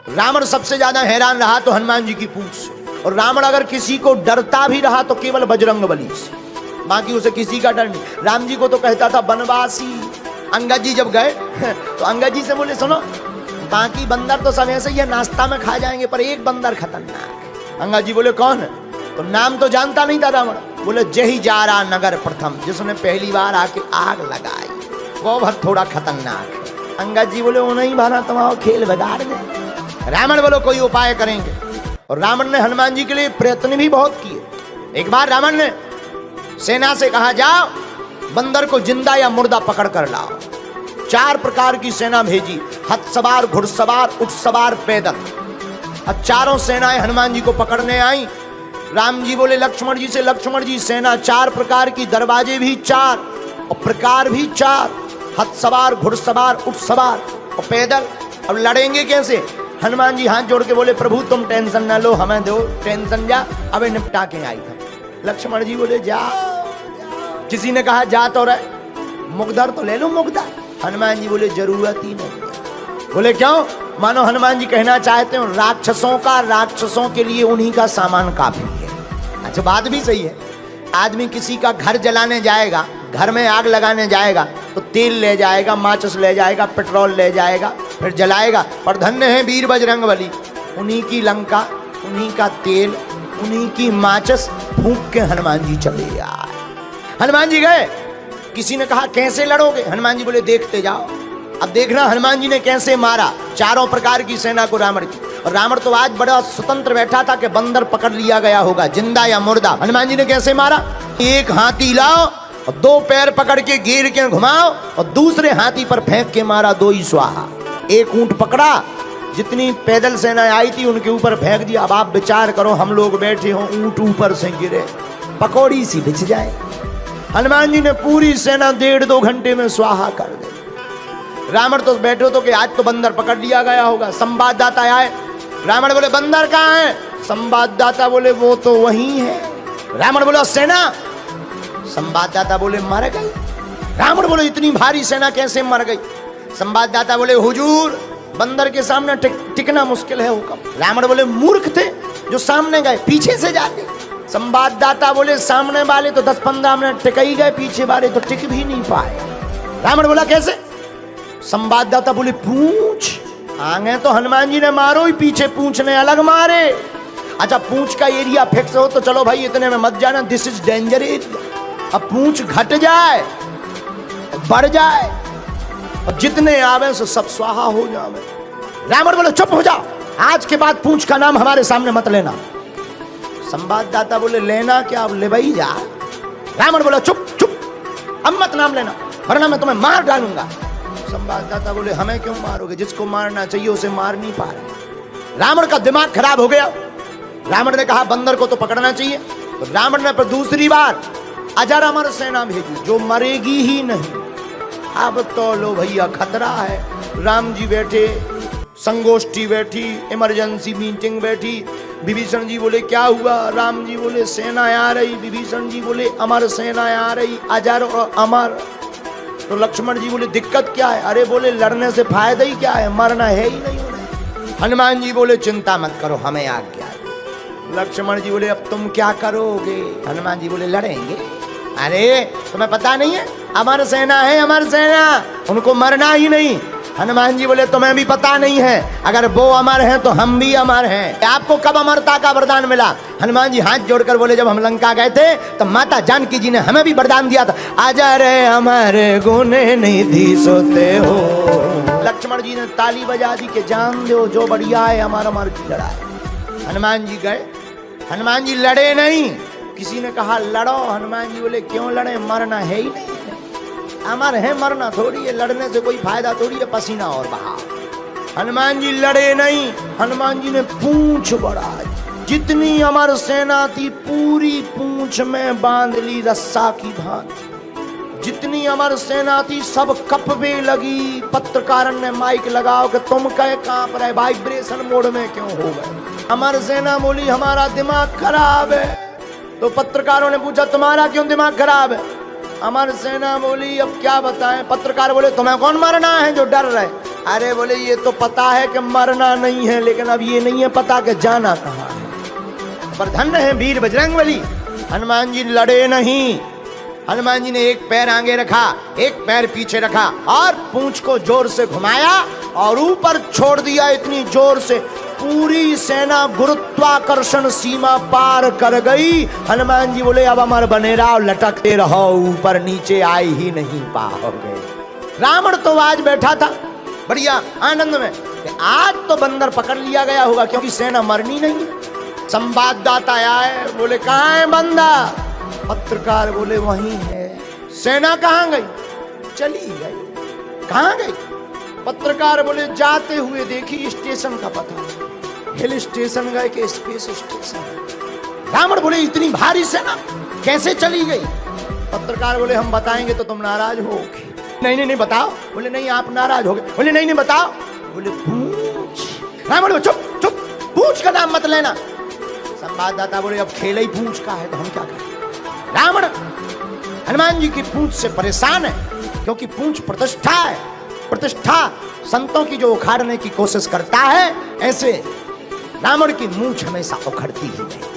रावण सबसे ज्यादा हैरान रहा तो हनुमान जी की पूंछ से, और रावण अगर किसी को डरता भी रहा तो केवल बजरंग बली से, बाकी उसे किसी का डर नहीं। राम जी को तो कहता था बनवासी। अंगद जी जब गए तो अंगद जी से बोले सुनो, बाकी बंदर तो सब ऐसे ही है, नाश्ता में खा जाएंगे, पर एक बंदर खतरनाक। अंगद जी बोले कौन है? तो नाम तो जानता नहीं था रावण। बोले जही जा रहा नगर प्रथम, जिसने पहली बार आके आग लगाई, वो भर थोड़ा खतरनाक है। अंगद जी बोले वो नहीं भाना, तुम्हारा खेल बिगाड़ दे। रावण बोलो कोई उपाय करेंगे, और रावण ने हनुमान जी के लिए प्रयत्न भी बहुत किए। एक बार रावण ने सेना से कहा जाओ बंदर को जिंदा या मुर्दा पकड़ कर लाओ। 4 प्रकार की सेना भेजी, हथ सवार, घुड़सवार, ऊंट सवार, पैदल। अब चारों सेनाएं हनुमान जी को पकड़ने आई। राम जी बोले लक्ष्मण जी से, लक्ष्मण जी सेना 4 प्रकार की, दरवाजे भी 4 और प्रकार भी 4, हथ सवार, घुड़सवार, ऊंट सवार और पैदल। अब लड़ेंगे कैसे? हनुमान जी हाथ जोड़ के बोले प्रभु तुम टेंशन ना लो, हमें दो टेंशन, जा अबे निपटा के आई था। लक्ष्मण जी बोले जा। किसी ने कहा जा तो रहे, मुगदर तो ले लो मुगदर। हनुमान जी बोले जरूरत ही नहीं। बोले क्यों? मानो हनुमान जी कहना चाहते हो राक्षसों के लिए उन्हीं का सामान काफी है। अच्छा बात भी सही है। आदमी किसी का घर जलाने जाएगा, घर में आग लगाने जाएगा तो तेल ले जाएगा, माचिस ले जाएगा, पेट्रोल ले जाएगा, फिर जलाएगा। पर धन्य है वीर बजरंग बली, उन्हीं की लंका, उन्हीं का तेल, उन्हीं की माचिस फूंक के हनुमान जी चले आए। हनुमान जी गए। किसी ने कहा कैसे लड़ोगे? हनुमान जी बोले देखते जाओ। अब देखना हनुमान जी ने कैसे मारा 4 प्रकार की सेना को रावण की। और रावण तो आज बड़ा स्वतंत्र बैठा था कि बंदर पकड़ लिया गया होगा, जिंदा या मुर्दा। हनुमान जी ने कैसे मारा? एक हाथी लाओ और 2 पैर पकड़ के घेर के घुमाओ और दूसरे हाथी पर फेंक के मारा, 2 ही स्वाहा। एक ऊंट पकड़ा, जितनी पैदल सेना आई थी उनके ऊपर फेंक दिया। अब आप विचार करो, हम लोग बैठे हो, ऊंट ऊपर से गिरे, पकौड़ी सी बिछ जाए। हनुमान जी ने पूरी सेना 1.5-2 घंटे में स्वाहा कर दी। रावण तो बैठे तो कि आज तो बंदर पकड़ लिया गया होगा। संवाददाता आए, रावण बोले बंदर कहाँ है? संवाददाता बोले वो तो वहीं है। रावण बोला सेना? संवाददाता बोले मर गई। रावण बोले इतनी भारी सेना कैसे मर गई? संवाददाता बोले हुजूर बंदर के सामने टिकना मुश्किल है हुक्म। रावण बोले मूर्ख थे जो सामने गए, पीछे से जाते। संवाददाता बोले सामने वाले तो 10-15 मिनट टिक ही गए, पीछे वाले तो टिक भी नहीं पाए। रावण बोला कैसे? संवाददाता बोले पूंछ आगे तो हनुमान जी ने मारो ही, पीछे पूंछ ने अलग मारे। अच्छा पूंछ का एरिया फिक्स हो तो चलो भाई इतने में मत जाना, दिस इज डेंजर एरिया। अब पूंछ घट जाए, बढ़ जाए और जितने आवे सो सब स्वाहा हो जावे। रावण बोले चुप हो जाओ, आज के बाद पूंछ का नाम हमारे सामने मत लेना। संवाददाता बोले लेना क्या? अब ले भाई जा। रावण बोला चुप चुप, अब मत नाम लेना वरना मैं तुम्हें मार डालूंगा। संवाददाता बोले हमें क्यों मारोगे? जिसको मारना चाहिए उसे मार नहीं पा रहे। रावण का दिमाग खराब हो गया। रावण ने कहा बंदर को तो पकड़ना चाहिए। तो रावण ने पर दूसरी बार अजर अमर सेना भेजी जो मरेगी ही नहीं। अब तो लो भैया खतरा है। राम जी बैठे, संगोष्ठी बैठी, इमरजेंसी मीटिंग बैठी। विभीषण जी बोले क्या हुआ? राम जी बोले सेना आ रही। विभीषण जी बोले अमर सेना आ रही, अजर और अमर। तो लक्ष्मण जी बोले दिक्कत क्या है? अरे बोले लड़ने से फायदा ही क्या है, मरना है ही नहीं उन्हें। हनुमान जी बोले चिंता मत करो, हमें आज्ञा है। लक्ष्मण जी बोले अब तुम क्या करोगे? हनुमान जी बोले लड़ेंगे। अरे तुम्हें पता नहीं है अमर सेना है, अमर सेना, उनको मरना ही नहीं। हनुमान जी बोले तुम्हें भी पता नहीं है, अगर वो अमर हैं तो हम भी अमर हैं। आपको कब अमरता का वरदान मिला? हनुमान जी हाथ जोड़कर बोले जब हम लंका गए थे तो माता जानकी जी ने हमें भी वरदान दिया था, अजर अमर गुण निधि सोते हो। लक्ष्मण जी ने ताली बजा दी कि जान दो जो बढ़िया है, अमर अमर की लड़ाई। हनुमान जी गए, हनुमान जी लड़े नहीं। किसी ने कहा लड़ो, हनुमान जी बोले क्यों लड़े, मरना है ही नहीं। अमर है, मरना थोड़ी है, लड़ने से कोई फायदा थोड़ी है, पसीना और बहा। हनुमान जी लड़े नहीं। हनुमान जी ने पूंछ बढ़ाई, जितनी अमर सेना थी पूरी पूंछ में बांध ली रस्सा की भांति। जितनी अमर सेना थी सब कपवे लगी। पत्रकार ने माइक लगाओ कि तुम कहे कांप रहे, वाइब्रेशन मोड में क्यों हो गए? अमर सेना बोली हमारा दिमाग खराब है। तो पत्रकारों ने पूछा तुम्हारा क्यों दिमाग खराब है? अमर सेना बोली अब क्या बताएं। पत्रकार बोले तुम्हें कौन मारना है जो डर रहे? अरे बोले ये तो पता है कि मरना नहीं है, लेकिन अब ये नहीं है पता कि जाना कहाँ है। पर धन्य है वीर बजरंगबली, हनुमान जी लड़े नहीं। हनुमान जी ने एक पैर आगे रखा, एक पैर पीछे रखा और पूंछ को जोर से घुमाया और ऊपर छोड़ दिया इतनी जोर से, पूरी सेना गुरुत्वाकर्षण सीमा पार कर गई। हनुमान जी बोले अब अमर बने रहो, लटकते रहो, ऊपर नीचे आ ही नहीं पाओगे। रावण तो आज बैठा था बढ़िया आनंद में, आज तो बंदर पकड़ लिया गया होगा क्योंकि सेना मरनी नहीं है। संवाददाता आए, बोले कहाँ है बंदा? पत्रकार बोले वहीं है। सेना कहाँ गई? चली गई। कहाँ गई? पत्रकार बोले जाते हुए देखी स्टेशन का पता, हिल स्टेशन गए कि स्पेस स्टेशन। रावण बोले इतनी भारी सेना कैसे चली गई? पत्रकार बोले हम बताएंगे तो तुम नाराज होगे। नहीं नहीं बताओ। बोले नहीं आप नाराज हो गए। बोले नहीं नहीं बताओ। बोले पूछ। रावण बोले चुप चुप, पूछ का नाम मत लेना। संवाददाता बोले अब खेल ही पूछ का है तो हम क्या करें? रावण हनुमान जी की पूंछ से परेशान है क्योंकि पूंछ प्रतिष्ठा है। प्रतिष्ठा संतों की जो उखाड़ने की कोशिश करता है, ऐसे रावण की मूंछ हमेशा उखड़ती ही नहीं।